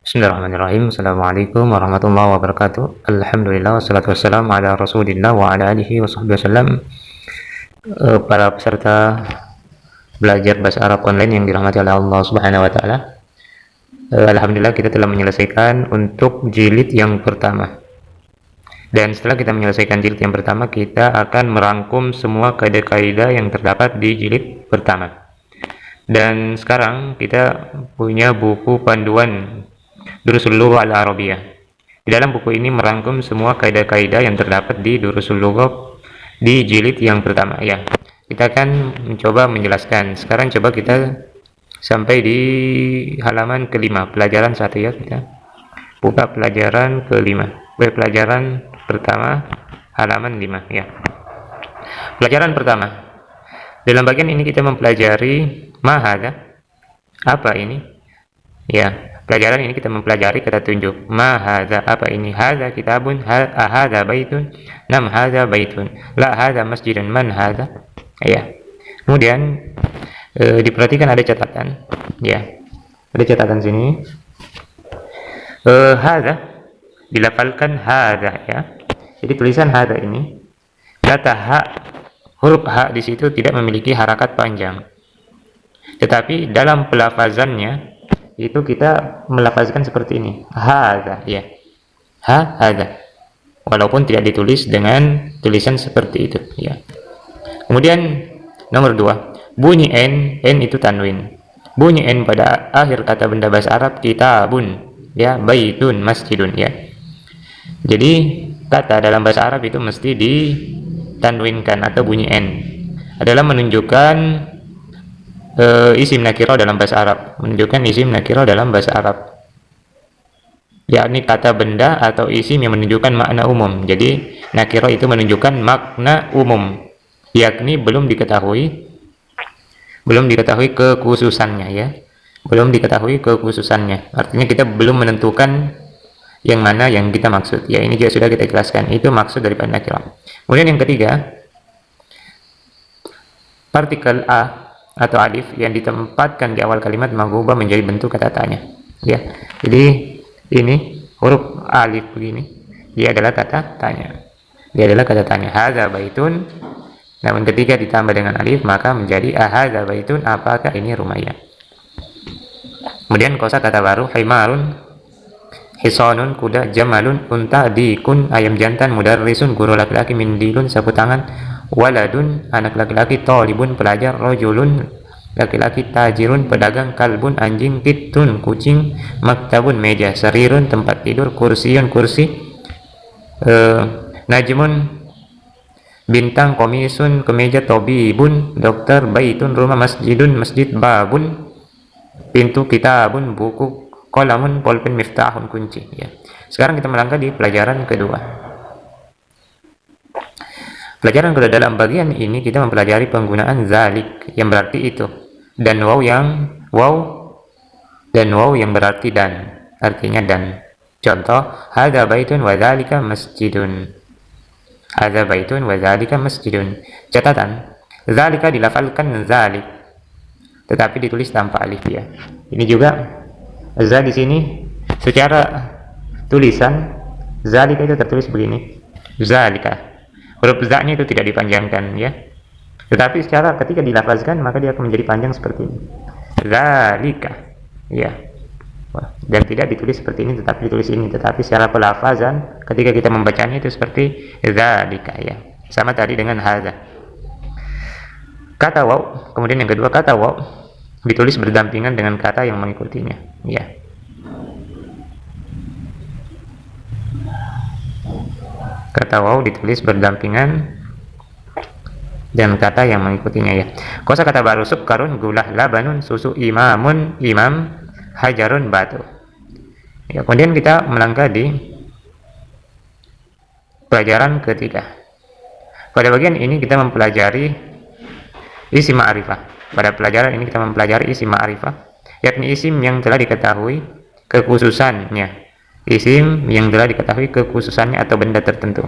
Bismillahirrahmanirrahim. Assalamualaikum warahmatullahi wabarakatuh. Alhamdulillah wassalatu wassalamu ala Rasulillah wa ala alihi washabbihi wasallam. Para peserta belajar bahasa Arab online yang dirahmati oleh Allah Subhanahu wa taala. Alhamdulillah kita telah menyelesaikan untuk jilid yang pertama. Dan setelah kita menyelesaikan jilid yang pertama, kita akan merangkum semua kaidah-kaidah yang terdapat di jilid pertama. Dan sekarang kita punya buku panduan Durusul Lughah Al-Arabiyah. Di dalam buku ini merangkum semua kaidah-kaidah yang terdapat di Durusul Lughah di jilid yang pertama ya. Kita akan mencoba menjelaskan. Sekarang coba kita sampai di halaman kelima, pelajaran 1 ya. Kita buka pelajaran kelima. Pelajaran pertama halaman 5 ya. Pelajaran pertama. Dalam bagian ini kita mempelajari mahada. Apa ini? Ya, pelajaran ini kita mempelajari kata tunjuk. Mahada, apa ini? Hadza kitabun, hadza baitun, nam hadza baitun, la hadza masjidun, man hadza. Ya. Kemudian diperhatikan ada catatan. Ya. Ada catatan sini. Hadza dilafalkan hadza ya. Jadi tulisan hadza ini kata ha, huruf ha di situ tidak memiliki harakat panjang. Tetapi dalam pelafazannya itu kita melafazkan seperti ini, hadza ya, hadza, walaupun tidak ditulis dengan tulisan seperti itu ya. Kemudian nomor 2, bunyi n itu tanwin. Bunyi n pada akhir kata benda bahasa Arab kitabun ya, baitun, masjidun ya. Jadi kata dalam bahasa Arab itu mesti ditanwinkan atau bunyi n adalah menunjukkan isim nakirah dalam bahasa Arab, menunjukkan isim nakirah dalam bahasa Arab, yakni kata benda atau isim yang menunjukkan makna umum. Jadi nakirah itu menunjukkan makna umum, yakni belum diketahui kekhususannya ya, belum diketahui kekhususannya. Artinya kita belum menentukan yang mana yang kita maksud ya. Ini juga sudah kita jelaskan, itu maksud daripada nakirah. Kemudian yang ketiga, partikel a atau alif yang ditempatkan di awal kalimat mengubah menjadi bentuk kata tanya ya. Jadi ini huruf alif begini, dia adalah kata tanya, hadza baitun. Namun ketika ditambah dengan alif maka menjadi ahadza baitun, apakah ini rumah ya. Kemudian kosakata baru, himarun, hisonun, kuda, jamalun, unta, dikun, ayam jantan, mudarrisun, guru laki-laki, mindilun, sapu tangan, waladun, anak laki-laki, tolibun, pelajar, rojulun, laki-laki, tajirun, pedagang, kalbun, anjing, kitun, kucing, maktabun, meja, sarirun, tempat tidur, kursiun, kursi, najmun, bintang, komisun, kemeja, tobibun, dokter, baitun, rumah, masjidun, masjid, babun, pintu, kitabun, buku, kolamun, pulpen, miftahun, kunci ya. Sekarang kita melangkah di pelajaran kedua. Pelajaran kedua, dalam bagian ini kita mempelajari penggunaan zalik yang berarti itu, dan waw yang berarti dan, artinya dan. Contoh, hadza baitun wa dzalika masjidun. Hadza baitun wa dzalika masjidun. Catatan, zalika dilafalkan zalik, tetapi ditulis tanpa alif ya. Ini juga za di sini secara tulisan zalika itu tertulis begini, zalika. Huruf za-nya itu tidak dipanjangkan ya. Tetapi secara ketika dilafazkan maka dia akan menjadi panjang seperti ini. Zalika. Ya. Dan tidak ditulis seperti ini tetapi ditulis ini, tetapi secara pelafazan ketika kita membacanya itu seperti zalika ya. Sama tadi dengan hadza. Kata waw, kemudian yang kedua kata waw ditulis berdampingan dengan kata yang mengikutinya ya. Kata waw ditulis berdampingan dan kata yang mengikutinya ya. Kosa kata baru, sukkarun, gula, labanun, susu, imamun, imam, hajarun, batu ya. Kemudian kita melangkah di pelajaran ketiga. Pada bagian ini kita mempelajari isim ma'rifah. Pada pelajaran ini kita mempelajari isim ma'rifah, yakni isim yang telah diketahui kekhususannya, isim yang telah diketahui kekhususannya atau benda tertentu.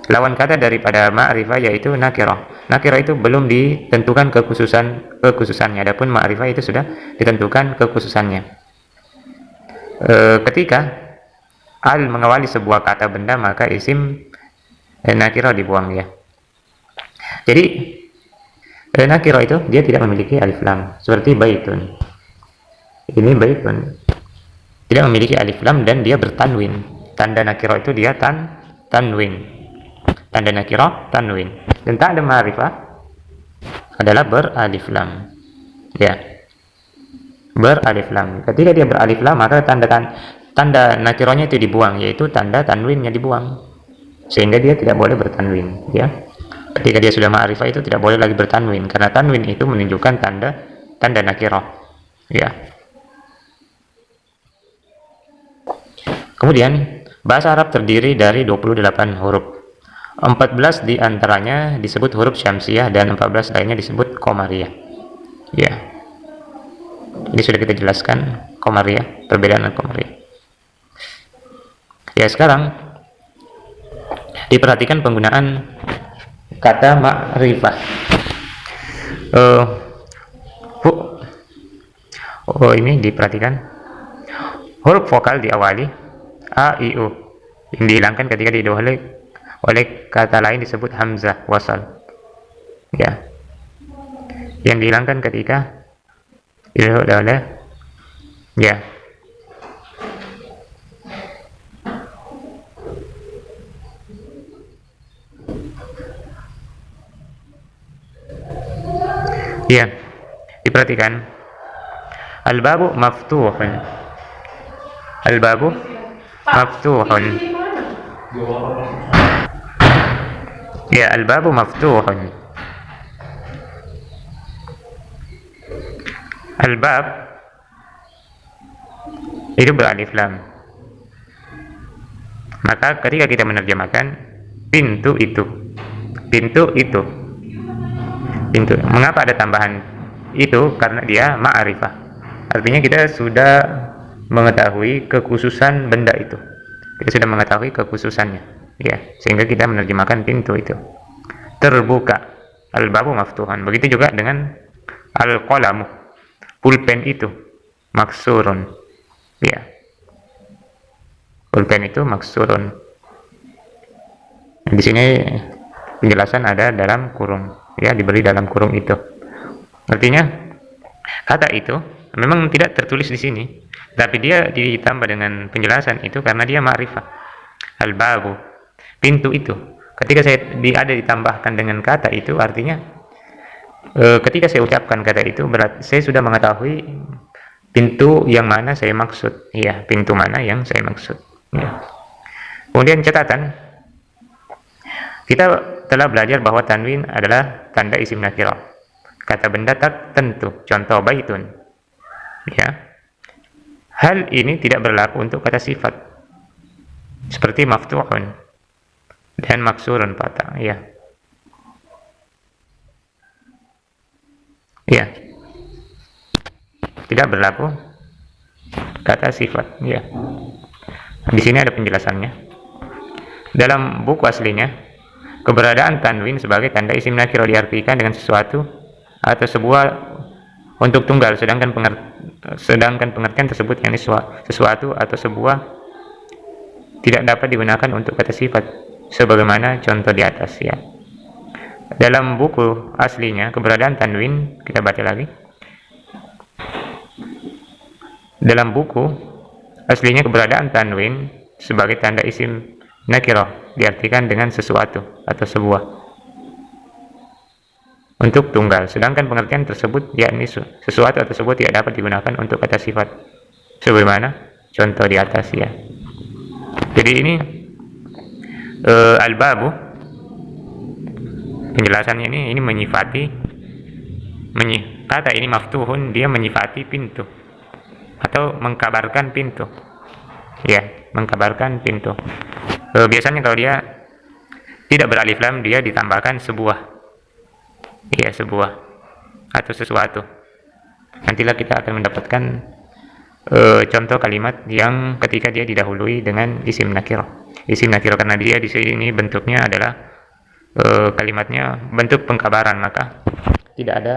Lawan kata daripada ma'rifah yaitu nakirah. Nakirah itu belum ditentukan kekhususannya, adapun ma'rifah itu sudah ditentukan kekhususannya. Ketika al mengawali sebuah kata benda, maka isim nakirah dibuang ya. Jadi nakirah itu dia tidak memiliki alif lam, seperti baitun. Ini baitun tidak memiliki alif lam dan dia bertanwin. Tanda nakirah itu dia tanwin. Tanda nakirah tanwin. Dan tak ada ma'rifah adalah beralif lam. Ya. Beralif lam. Ketika dia beralif lam, maka tanda nakirahnya itu dibuang, yaitu tanda tanwinnya dibuang. Sehingga dia tidak boleh bertanwin, ya. Ketika dia sudah ma'rifah itu tidak boleh lagi bertanwin, karena tanwin itu menunjukkan tanda nakirah. Ya. Kemudian bahasa Arab terdiri dari 28 huruf. 14 diantaranya disebut huruf syamsiah dan 14 lainnya disebut qamariyah. Ya. Ini sudah kita jelaskan qamariyah, perbedaan qamariyah. Ya, sekarang diperhatikan penggunaan kata ma'rifah. Ini diperhatikan huruf vokal diawali a, i, u yang dihilangkan ketika didahului oleh kata lain disebut hamzah wasal. Ya. Yang dihilangkan ketika didahului oleh ya. Ya, diperhatikan al-babu maftuhun. Al-babu maftuhun. Ya, al-babu maftuhun. Al-bab itu beralif lam. Maka ketika kita menerjemahkan pintu itu, mengapa ada tambahan itu? Karena dia ma'rifah. Artinya kita sudah mengetahui kekhususan benda itu. Kita sudah mengetahui kekhususannya, ya, sehingga kita menerjemahkan pintu itu terbuka. Al-babu maftuhan. Begitu juga dengan al-qalamu, pulpen itu maksurun. Ya. Pulpen itu maksurun. Di sini penjelasan ada dalam kurung, ya, diberi dalam kurung itu. Artinya kata itu memang tidak tertulis di sini, tapi dia ditambah dengan penjelasan itu karena dia ma'rifah. Al-babu, pintu itu. Ketika ada ditambahkan dengan kata itu, artinya ketika saya ucapkan kata itu berarti saya sudah mengetahui pintu yang mana saya maksud. Ya, pintu mana yang saya maksud. Ya. Kemudian catatan, kita telah belajar bahwa tanwin adalah tanda isim nakirah. Kata benda tertentu, contoh baitun. Ya. Hal ini tidak berlaku untuk kata sifat seperti maftuhun dan maksurun patah. Ya. Ya. Tidak berlaku kata sifat. Ya. Di sini ada penjelasannya. Dalam buku aslinya, keberadaan tanwin sebagai tanda isim nakirah diartikan dengan sesuatu atau sebuah untuk tunggal, sedangkan pengertian tersebut yakni sesuatu atau sebuah tidak dapat digunakan untuk kata sifat sebagaimana contoh di atas, ya. Dalam buku aslinya keberadaan tanwin, kita baca lagi. Dalam buku aslinya keberadaan tanwin sebagai tanda isim nakirah diartikan dengan sesuatu atau sebuah untuk tunggal, sedangkan pengertian tersebut yakni sesuatu atau tersebut tidak dapat digunakan untuk kata sifat sebagaimana contoh di atas, ya. Jadi ini al-babu, penjelasannya ini menyifati kata ini maftuhun, dia menyifati pintu atau mengkabarkan pintu, ya, mengkabarkan pintu. Biasanya kalau dia tidak beralif lam, dia ditambahkan sebuah, ya, sebuah atau sesuatu. Nantilah kita akan mendapatkan contoh kalimat yang ketika dia didahului dengan isim nakirah. Isim nakirah karena dia di sini bentuknya adalah kalimatnya bentuk pengkabaran, maka tidak ada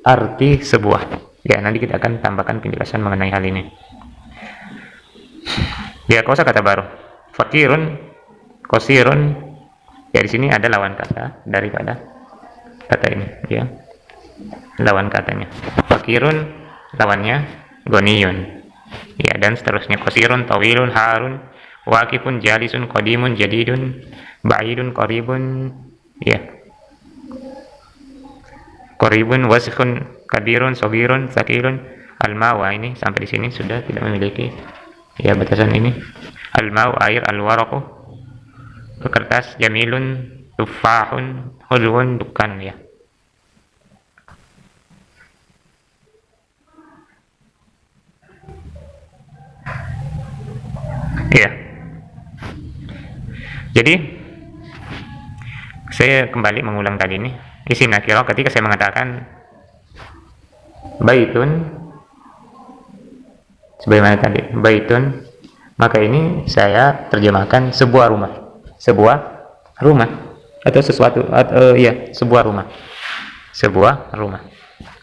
arti sebuah. Ya, nanti kita akan tambahkan penjelasan mengenai hal ini. Ya, kosakata baru. Fakirun, qasirun. Ya, di sini ada lawan kata daripada kata ini, ya. Lawan katanya. Fakirun lawannya goniyun. Ya, dan seterusnya. Qasirun, tawilun, harun, waqifun, jalisun, qadimun, jadidun, ba'idun, qaribun. Ya. Qaribun, wasikhun, kabirun, sogirun, sakilun. Al-ma'u, ini sampai di sini sudah tidak memiliki ya batasan ini. Al-ma'u, air, al-waraqu, kertas, jamilun, tufahun, hulwun, dukan, ya. Iya. Jadi saya kembali mengulang tadi ini isim nakirah ketika saya mengatakan baitun sebagaimana tadi baitun, maka ini saya terjemahkan sebuah rumah atau sesuatu atau ya sebuah rumah.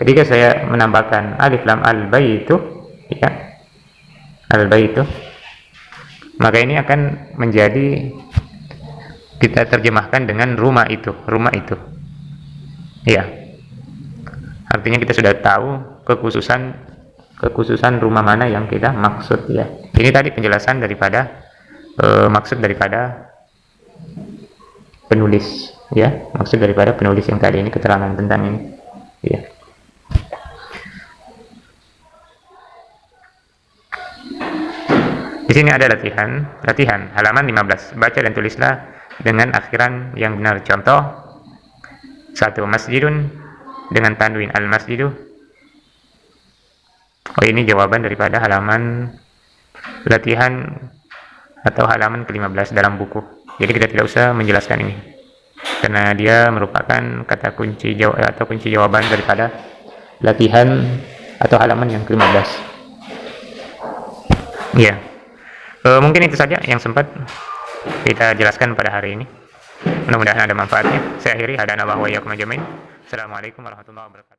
Ketika saya menambahkan alif lam al baitu, ya, al baitu, maka ini akan menjadi kita terjemahkan dengan rumah itu, ya. Artinya kita sudah tahu kekhususan rumah mana yang kita maksud, ya. Ini tadi penjelasan daripada maksud daripada penulis, ya. Maksud daripada penulis yang tadi ini, keterangan tentang ini, ya. Di sini ada latihan halaman 15. Baca dan tulislah dengan akhiran yang benar. Contoh 1. Masjidun dengan tanwin al-masjidu. Oh, ini jawaban daripada halaman latihan atau halaman ke-15 dalam buku. Jadi kita tidak usah menjelaskan ini karena dia merupakan kata kunci atau kunci jawaban daripada latihan atau halaman yang ke-15. Ya. Mungkin itu saja yang sempat kita jelaskan pada hari ini. Mudah-mudahan ada manfaatnya. Saya akhiri. Hadanallahu wa iyyakum ajmain. Assalamualaikum warahmatullahi wabarakatuh.